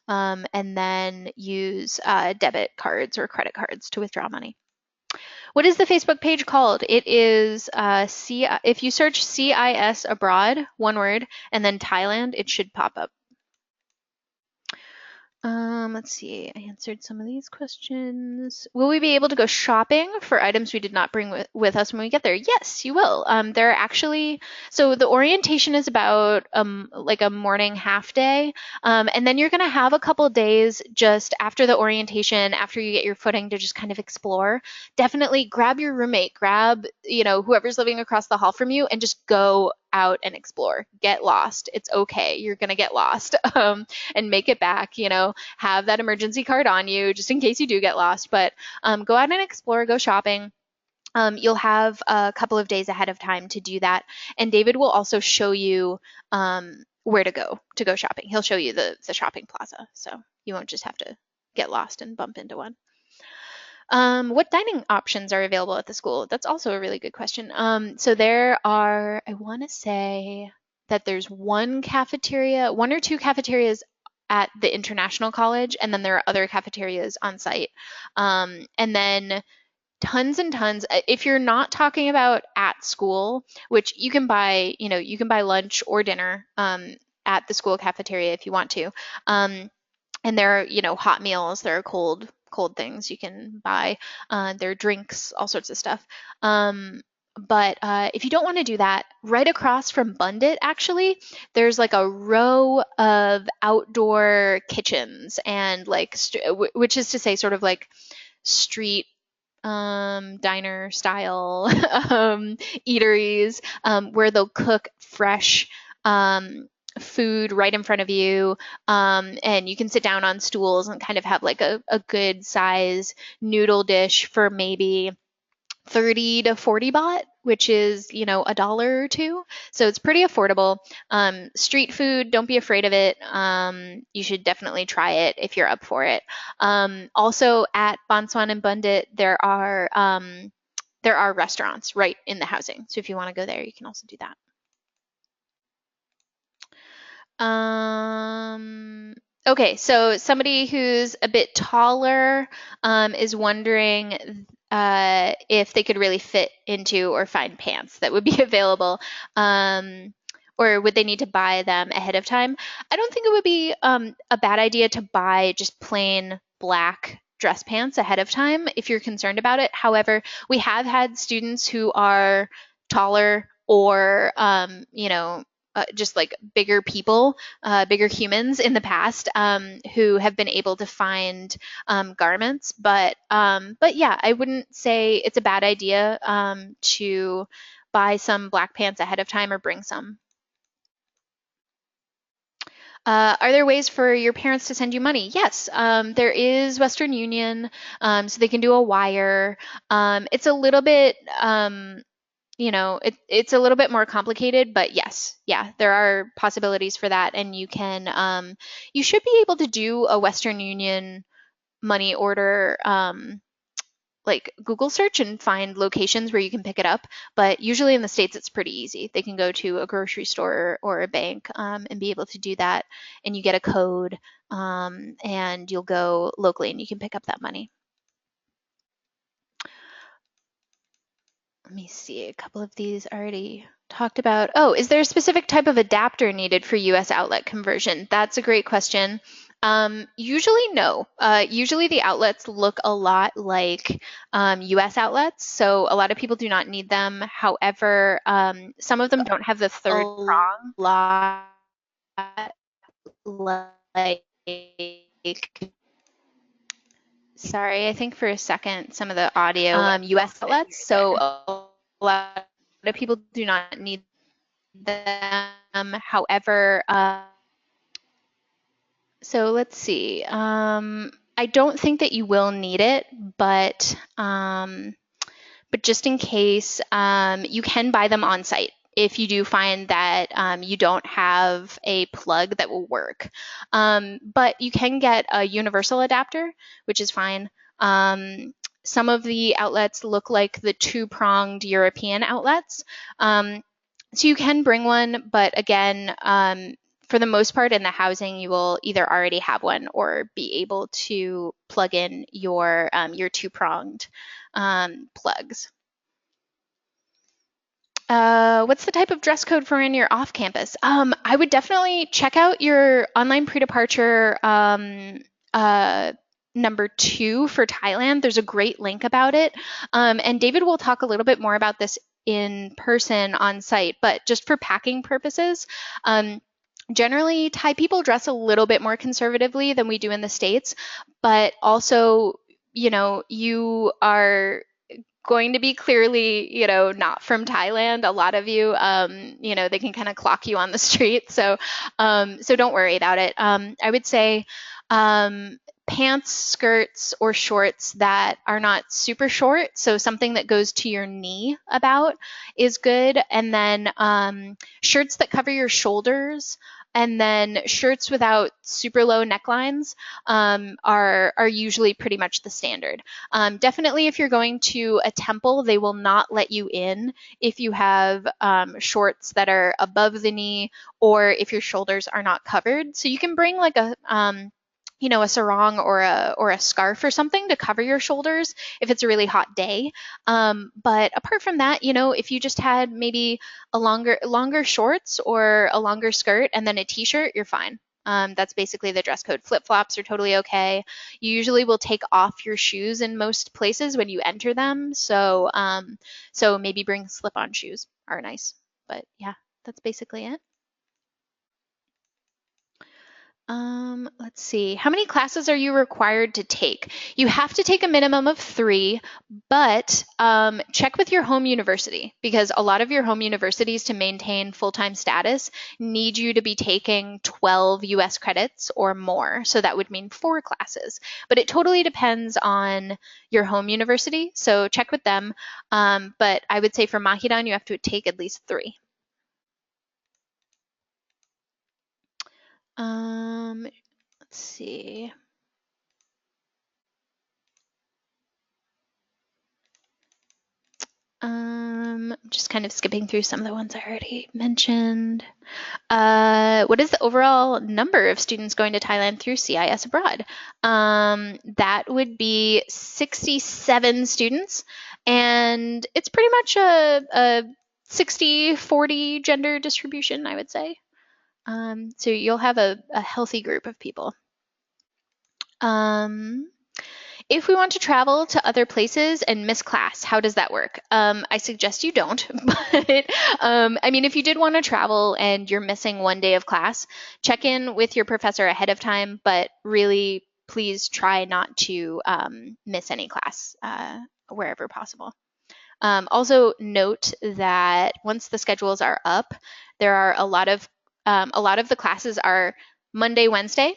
and then use debit cards or credit cards to withdraw money. What is the Facebook page called? It is if you search CISabroad, one word, and then Thailand, it should pop up. Let's see. I answered some of these questions. Will we be able to go shopping for items we did not bring with us when we get there? Yes, you will. There are actually, so the orientation is about like a morning half day, and then you're going to have a couple days just after the orientation, after you get your footing, to just kind of explore. Definitely grab your roommate, grab whoever's living across the hall from you, and just go out and explore. Get lost. It's okay. You're going to get lost, and make it back. Have that emergency card on you just in case you do get lost. But go out and explore, go shopping. You'll have a couple of days ahead of time to do that. And David will also show you where to go shopping. He'll show you the shopping plaza, so you won't just have to get lost and bump into one. What dining options are available at the school? That's also a really good question. So there are, I want to say that there's one or two cafeterias at the International College, and then there are other cafeterias on site. And then tons and tons. If you're not talking about at school, which you can buy, you can buy lunch or dinner at the school cafeteria if you want to. And there are, hot meals, there are cold things you can buy. There are drinks, all sorts of stuff. But if you don't want to do that, right across from Bundit, actually, there's like a row of outdoor kitchens and like, which is to say, sort of like street diner style eateries where they'll cook fresh food right in front of you, and you can sit down on stools and kind of have like a good size noodle dish for maybe 30 to 40 baht, which is, a dollar or two. So it's pretty affordable. Street food, don't be afraid of it. You should definitely try it if you're up for it. Also at Banswan and Bundit, there are restaurants right in the housing. So if you want to go there, you can also do that. Okay, so somebody who's a bit taller is wondering if they could really fit into or find pants that would be available, or would they need to buy them ahead of time? I don't think it would be a bad idea to buy just plain black dress pants ahead of time if you're concerned about it. However, we have had students who are taller or, just like bigger people, bigger humans in the past who have been able to find garments. But yeah, I wouldn't say it's a bad idea to buy some black pants ahead of time or bring some. Are there ways for your parents to send you money? Yes, there is Western Union, so they can do a wire. It's a little bit, it's a little bit more complicated, but yes, yeah, there are possibilities for that, and you should be able to do a Western Union money order, like Google search and find locations where you can pick it up. But usually in the States, it's pretty easy. They can go to a grocery store or a bank and be able to do that. And you get a code and you'll go locally and you can pick up that money. Let me see, a couple of these already talked about. Oh, is there a specific type of adapter needed for US outlet conversion? That's a great question. Usually no. Usually the outlets look a lot like US outlets, so a lot of people do not need them. However, some of them don't have the third prong. A lot like, sorry, I think for a second some of the audio US outlets, so a lot of people do not need them. However, so let's see. I don't think that you will need it, but just in case, you can buy them on site if you do find that you don't have a plug that will work. But you can get a universal adapter, which is fine. Some of the outlets look like the two-pronged European outlets. So you can bring one, but again, for the most part in the housing, you will either already have one or be able to plug in your two-pronged plugs. What's the type of dress code for when you're off campus? I would definitely check out your online pre-departure number 2 for Thailand. There's a great link about it. And David will talk a little bit more about this in person on site, but just for packing purposes, generally Thai people dress a little bit more conservatively than we do in the States, but also, you are going to be clearly, not from Thailand. A lot of you, they can kind of clock you on the street. So don't worry about it. I would say pants, skirts, or shorts that are not super short. So something that goes to your knee about is good. And then shirts that cover your shoulders And then shirts without super low necklines are usually pretty much the standard. Definitely if you're going to a temple, they will not let you in if you have shorts that are above the knee or if your shoulders are not covered. So you can bring like a sarong or a scarf or something to cover your shoulders if it's a really hot day. But apart from that, if you just had maybe a longer shorts or a longer skirt and then a t-shirt, you're fine. That's basically the dress code. Flip-flops are totally okay. You usually will take off your shoes in most places when you enter them. So maybe bring slip-on shoes are nice. But yeah, that's basically it. Let's see. How many classes are you required to take? You have to take a minimum of 3, but check with your home university because a lot of your home universities to maintain full-time status need you to be taking 12 US credits or more. So that would mean 4 classes. But it totally depends on your home university. So check with them. But I would say for Mahidan, you have to take at least 3. Let's see. Just kind of skipping through some of the ones I already mentioned. What is the overall number of students going to Thailand through CISabroad? That would be 67 students, and it's pretty much a 60-40 gender distribution, I would say. So you'll have a healthy group of people. If we want to travel to other places and miss class, how does that work? I suggest you don't, but I mean, if you did want to travel and you're missing one day of class, check in with your professor ahead of time, but really please try not to miss any class wherever possible. Also note that once the schedules are up, there are a lot of the classes are Monday, Wednesday,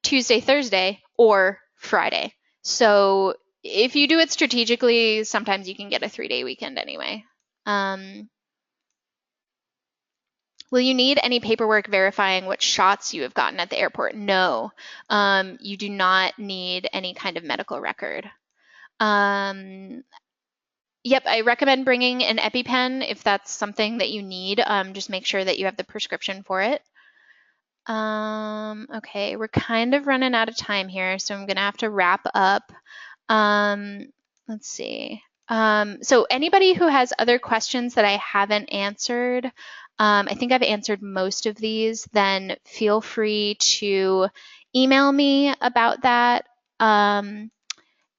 Tuesday, Thursday, or Friday. So if you do it strategically, sometimes you can get a 3-day weekend anyway. Will you need any paperwork verifying what shots you have gotten at the airport? No, you do not need any kind of medical record. Yep, I recommend bringing an EpiPen if that's something that you need. Just make sure that you have the prescription for it. Okay, we're kind of running out of time here, so I'm gonna have to wrap up. Let's see. So anybody who has other questions that I haven't answered, I think I've answered most of these, then feel free to email me about that.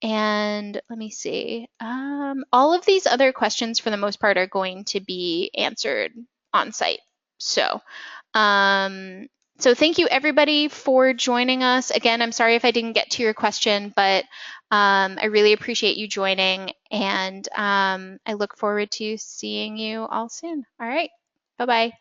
And let me see. All of these other questions, for the most part, are going to be answered on site. So thank you everybody for joining us. Again, I'm sorry if I didn't get to your question, but I really appreciate you joining, and I look forward to seeing you all soon. All right, bye-bye.